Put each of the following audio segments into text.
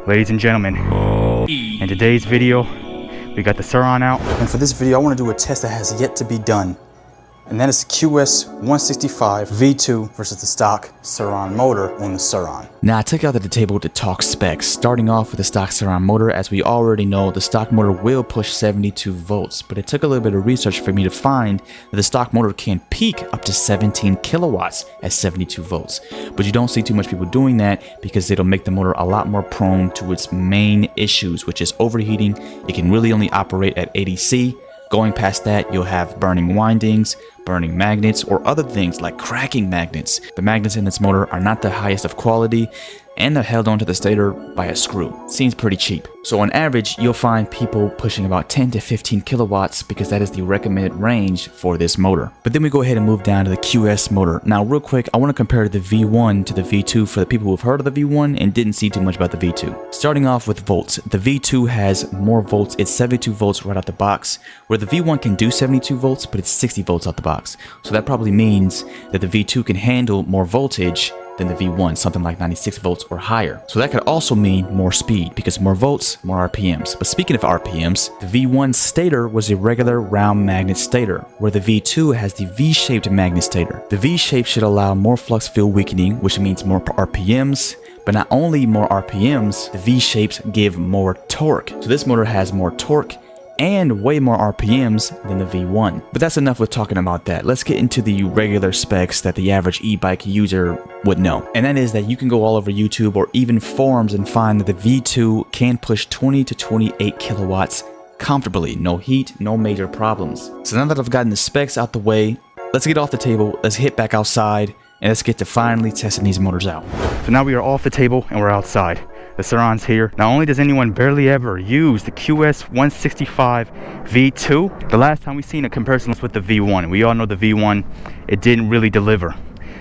Ladies and gentlemen, in today's video, we got the Sur Ron out. And for this video, I want to do a test that has yet to be done. And that is the QS165 V2 versus the stock Sur Ron motor on the Sur Ron. Now I took out to the table to talk specs, starting off with the stock Sur Ron motor. As we already know, the stock motor will push 72 volts, but it took a little bit of research for me to find that the stock motor can peak up to 17 kilowatts at 72 volts. But you don't see too much people doing that because it'll make the motor a lot more prone to its main issues, which is overheating. It can really only operate at 80C. Going past that, you'll have burning windings, burning magnets, or other things like cracking magnets. The magnets in this motor are not the highest of quality, and they're held onto the stator by a screw. Seems pretty cheap. So on average, you'll find people pushing about 10 to 15 kilowatts because that is the recommended range for this motor. But then we go ahead and move down to the QS motor. Now real quick, I want to compare the V1 to the V2 for the people who have heard of the V1 and didn't see too much about the V2. Starting off with volts, the V2 has more volts. It's 72 volts right out the box, where the V1 can do 72 volts, but it's 60 volts out the box. So that probably means that the V2 can handle more voltage than the V1, something like 96 volts or higher. So that could also mean more speed because more volts, more RPMs. But speaking of RPMs, the V1 stator was a regular round magnet stator, where the V2 has the V-shaped magnet stator. The V-shape should allow more flux field weakening, which means more RPMs. But not only more RPMs, the V-shapes give more torque. So this motor has more torque and way more RPMs than the V1. But that's enough with talking about that. Let's get into the regular specs that the average e-bike user would know. And that is that you can go all over YouTube or even forums and find that the V2 can push 20 to 28 kilowatts comfortably. No heat, no major problems. So now that I've gotten the specs out the way, let's get off the table, let's hit back outside, and let's get to finally testing these motors out. So now we are off the table and we're outside. The Sur Ron's here. Not only does anyone barely ever use the QS165 V2, the last time we seen a comparison was with the V1. We all know the V1, it didn't really deliver.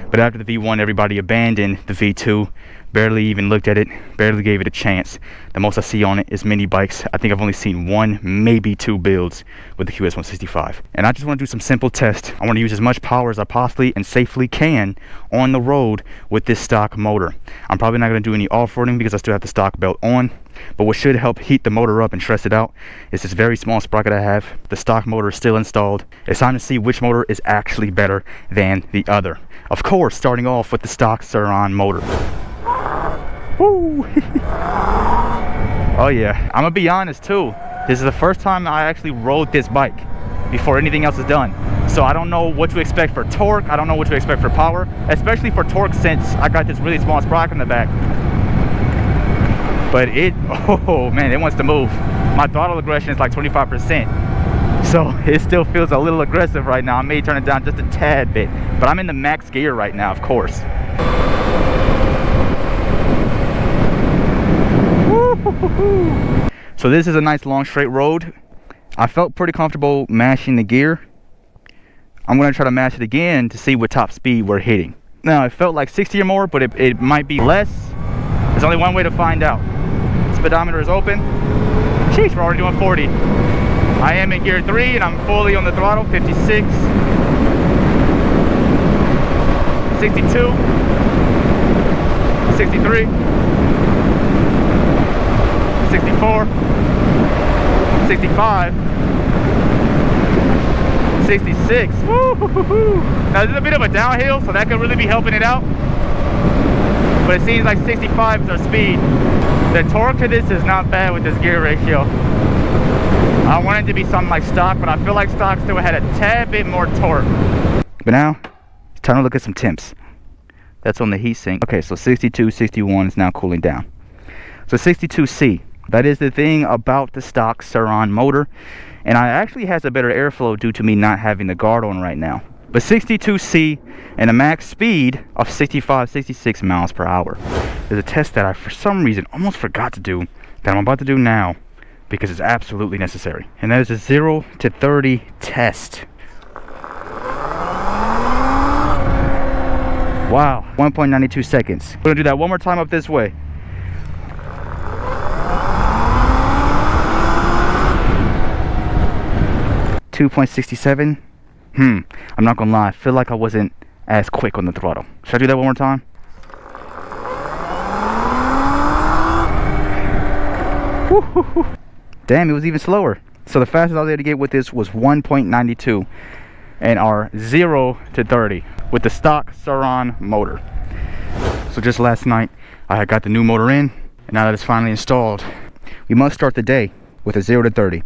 But after the V1, everybody abandoned the V2, barely even looked at it, barely gave it a chance. The most I see on it is mini bikes. I think I've only seen one, maybe two builds with the QS165. And I just want to do some simple tests. I want to use as much power as I possibly and safely can on the road with this stock motor. I'm probably not going to do any off-roading because I still have the stock belt on. But what should help heat the motor up and stress it out is this very small sprocket I have. The stock motor is still installed. It's time to see which motor is actually better than the other. Of course, starting off with the stock Sur Ron motor. Woo! Oh yeah, I'm gonna be honest too. This is the first time I actually rode this bike before anything else is done. So I don't know what to expect for torque. I don't know what to expect for power, especially for torque since I got this really small sprocket in the back. But oh man, it wants to move. My throttle aggression is like 25%. So it still feels a little aggressive right now. I may turn it down just a tad bit, but I'm in the max gear right now, of course. So this is a nice long straight road. I felt pretty comfortable mashing the gear. I'm gonna try to mash it again to see what top speed we're hitting. Now it felt like 60 or more, but it might be less. There's only one way to find out. Speedometer is open. Sheesh, we're already doing 40. I am in gear 3 and I'm fully on the throttle. 56, 62, 63, 64, 65, 66. Woo-hoo-hoo-hoo. Now this is a bit of a downhill, so that could really be helping it out. But it seems like 65 is our speed. The torque to this is not bad with this gear ratio. I want it to be something like stock, but I feel like stock still had a tad bit more torque. But now, it's time to look at some temps. That's on the heat sink. Okay, so 62, 61 is now cooling down. So 62C, that is the thing about the stock Sur Ron motor. And it actually has a better airflow due to me not having the guard on right now. But 62C and a max speed of 65, 66 miles per hour. There's a test that I, for some reason, almost forgot to do that I'm about to do now because it's absolutely necessary. And that is a 0 to 30 test. Wow, 1.92 seconds. We're gonna do that one more time up this way. .67. I'm not gonna lie, I feel like I wasn't as quick on the throttle. Should I do that one more time? Woo-hoo-hoo. Damn, it was even slower. So the fastest I was able to get with this was 1.92 and our 0 to 30 with the stock Sur Ron motor. So just last night I had got the new motor in, and now that it's finally installed, we must start the day with a 0 to 30.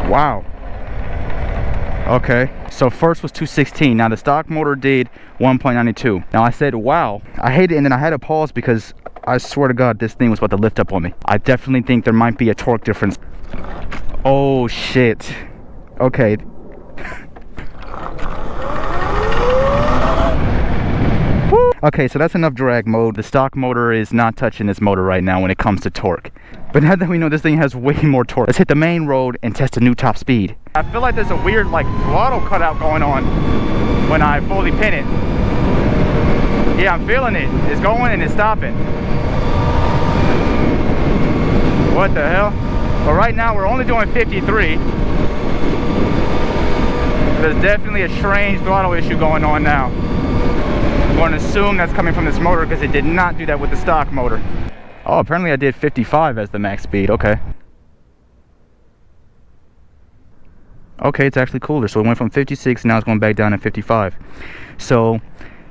Wow. Okay, so first was 216. Now the stock motor did 1.92. Now I said wow, I hate it, and then I had to pause because I swear to God this thing was about to lift up on me. I definitely think there might be a torque difference. Oh shit. Okay. Okay, so that's enough drag mode. The stock motor is not touching this motor right now when it comes to torque. But now that we know this thing has way more torque, let's hit the main road and test a new top speed. I feel like there's a weird like throttle cutout going on when I fully pin it. Yeah, I'm feeling it. It's going and it's stopping. What the hell? But right now we're only doing 53. There's definitely a strange throttle issue going on now. I'm going to assume that's coming from this motor because it did not do that with the stock motor. Oh, apparently I did 55 as the max speed. Okay. Okay, it's actually cooler. So it went from 56, now it's going back down to 55. So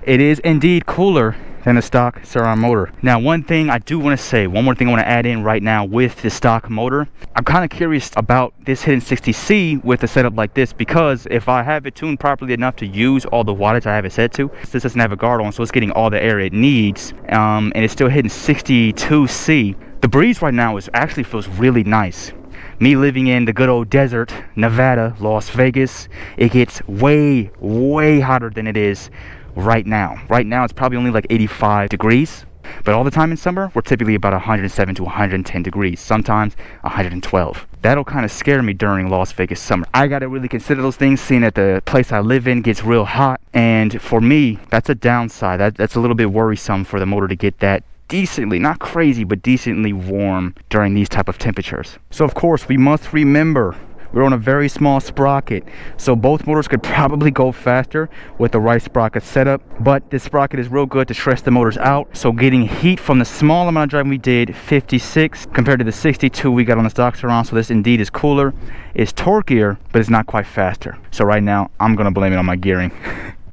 it is indeed cooler than the stock Sur Ron motor. Now, one thing I do want to say, one more thing I want to add in right now with the stock motor. I'm kind of curious about this hitting 60C with a setup like this, because if I have it tuned properly enough to use all the wattage I have it set to, this doesn't have a guard on, so it's getting all the air it needs, and it's still hitting 62C. The breeze right now actually feels really nice. Me living in the good old desert, Nevada, Las Vegas, it gets way, way hotter than it is right now. Right now it's probably only like 85 degrees, but all the time in summer we're typically about 107 to 110 degrees, sometimes 112. That'll kind of scare me during Las Vegas summer. I gotta really consider those things, seeing that the place I live in gets real hot, and for me that's a downside. That's a little bit worrisome for the motor to get that decently, not crazy, but decently warm during these type of temperatures. So of course we must remember we're on a very small sprocket, so both motors could probably go faster with the right sprocket setup, but this sprocket is real good to stress the motors out. So getting heat from the small amount of driving we did, 56 compared to the 62 we got on the stock Sur Ron, so this indeed is cooler. It's torqueier, but it's not quite faster. So right now I'm gonna blame it on my gearing.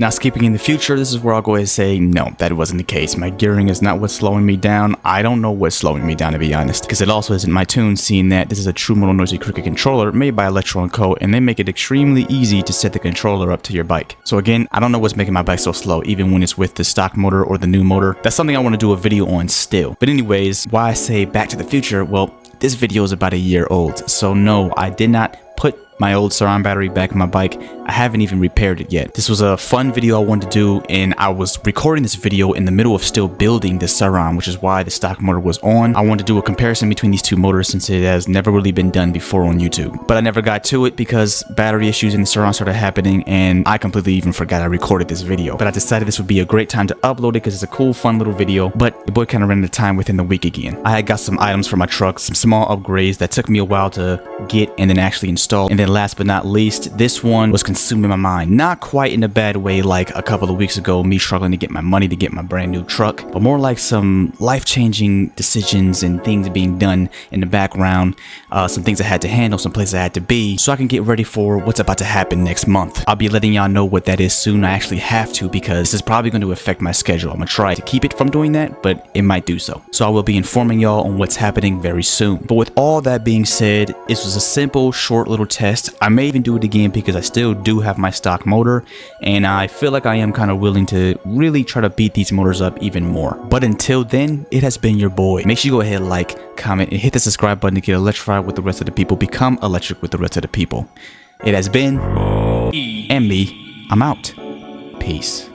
Now, skipping in the future, this is where I'll go ahead and say, no, that wasn't the case. My gearing is not what's slowing me down. I don't know what's slowing me down, to be honest, because it also isn't my tune, seeing that this is a TruMoto Noisy Cricket controller made by Electron Co., and they make it extremely easy to set the controller up to your bike. So again, I don't know what's making my bike so slow, even when it's with the stock motor or the new motor. That's something I want to do a video on still. But anyways, why I say back to the future, well, this video is about a year old. So no, I did not put my old Sur Ron battery back in my bike. I haven't even repaired it yet. This was a fun video I wanted to do, and I was recording this video in the middle of still building the Sur Ron, which is why the stock motor was on. I wanted to do a comparison between these two motors since it has never really been done before on YouTube. But I never got to it because battery issues in the Sur Ron started happening, and I completely even forgot I recorded this video. But I decided this would be a great time to upload it because it's a cool, fun little video, but the boy kind of ran out of time within the week again. I had got some items for my truck, some small upgrades that took me a while to get and then actually install. And then last but not least, this one was consuming my mind. Not quite in a bad way like a couple of weeks ago, me struggling to get my money to get my brand new truck, but more like some life-changing decisions and things being done in the background, some things I had to handle, some places I had to be, so I can get ready for what's about to happen next month. I'll be letting y'all know what that is soon. I actually have to, because this is probably going to affect my schedule. I'm gonna try to keep it from doing that, but it might do so. So I will be informing y'all on what's happening very soon. But with all that being said, this was a simple, short little test. I may even do it again because I still do have my stock motor, and I feel like I am kind of willing to really try to beat these motors up even more. But until then, it has been your boy. Make sure you go ahead, like, comment, and hit the subscribe button to get electrified with the rest of the people. Become electric with the rest of the people. It has been and me. I'm out. Peace.